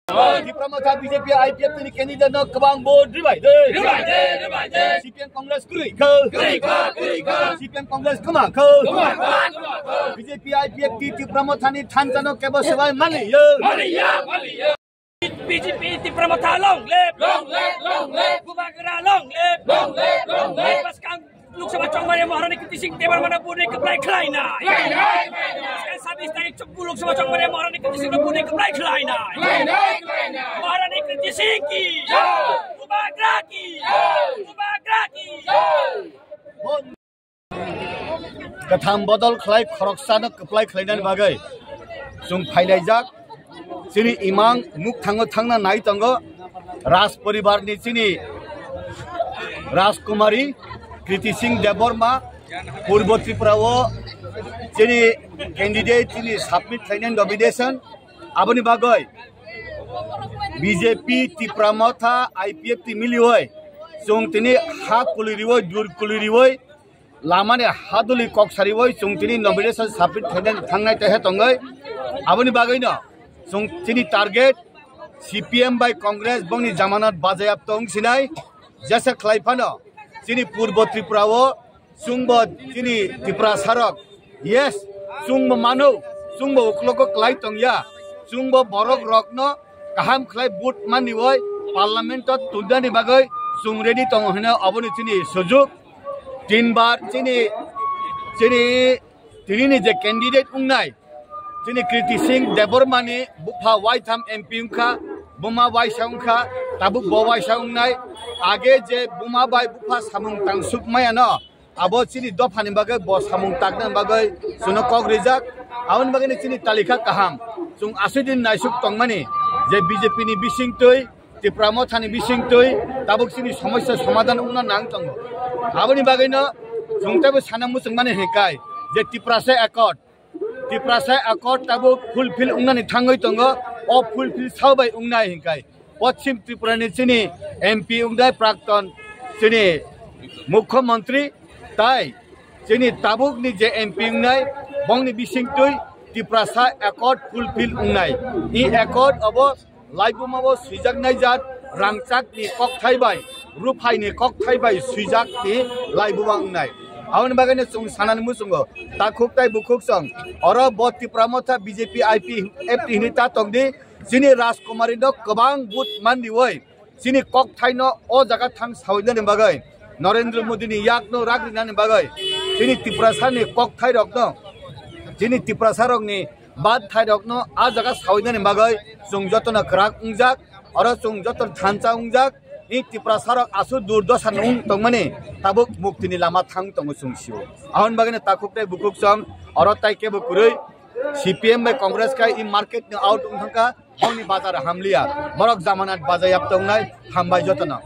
Tipramata BJP IPF ni candidate no kebang board ribai de. CPM Congress kuri ke. CPM Congress kemang ke. BJP IPF di Tipramata ni thanca no kebo sebai mani ye. BJP Tipramata long lep. Kubagera long lep. Paskang Lok Sabha Chongmare Maharani Kriti Singh Debar mana pune keplai khlai nai. Sekarang 27 tarik 10 Lok Sabha Chongmare Maharani Kriti Singh pune keplai khlai nai. Maharani Kriti Singh ki Kubagera ki Katham bodol khlai khoroksana keplai khlainan bagai sung phailajak sini imang muk thango thangna nai tango Raj poribar ni sini Rajkumari Kriti Singh Deborma Purbo Tripura sini candidate sini submit khlainan nomination aboni bagai BJP Tipramata IPF ti milioi sung tini ha kuliriwoi dur kuliriwoi lamane haduli koksariwoi sung tini nomination submit khlainan thangnai te hetongai aboni bagai no sung tini target CPM by Congress bongni jamanat bajayap tong sinai jasa khlaifano sini Purbo Tripura sungbo sini Tripura Sarok yes sungbo mano sungbo ukloko klai tong ya sungbo borok rokno kaham khlai but mani woi parliament tot tudani bagai sung ready tong hena aboni sini sujuk tinbar sini ni je candidate ungnai sini Kriti Singh Debormani bupa Waitam MP ungka Buma Wai Saungka tabuk Bawai Saungnai age je Buma Bai bupa samung tang sukmaya no abo sini dofani bagai bo samung takna bagai suno kok rijak awon bagai ni sini talika kaham sung asudin naisuk tongmani je BJP ni bising tui Tipramata ni bising tui tabuk sini समस्या समाधान ungna nang tongo aboni bagai no sungtabe sanamu sungmani hekai je Tiprasa Accord tabuk fulfill ungna ni thangoi tongo o fulfill saubai ungnai hinkai Paschim Tripura ni sini MP ungnai prakton sini Mukhyamantri tai sini tabuk ni je MP ungnai bongni bising tui Tiprasa Accord fulfill ungnai I accord abo laibumabo suijaknai jat rangchak ni kok thaibai rupai ni kok thaibai suijak ni laibuma ungnai awon bagane sung sanan musungo takuk tai bukuk song oro bot Tipramata BJP IPF hinita tongdi sini Rajkumari no kobang but mandi woi sini kok thaino o jaga thang sawidan bagai Narendra Modi ni yak no ragri nan bagai sini Tiprasa ni kok thai rok no sini Tiprasa rok ni bad thai rok no a jaga sawidan bagai sung jotona krak ungjak oro sung joton thancha ungjak I Tiprasa rok asu durdosa nung tongmani tabuk muktini lama thang tong sungsiu awon bagane takuk tai bukuk song oro tai ke bukurui CPM by Congress kai I market ni out ungthangka bongni bazar hamlia borok jamanat bajayap tongnai hambai jotona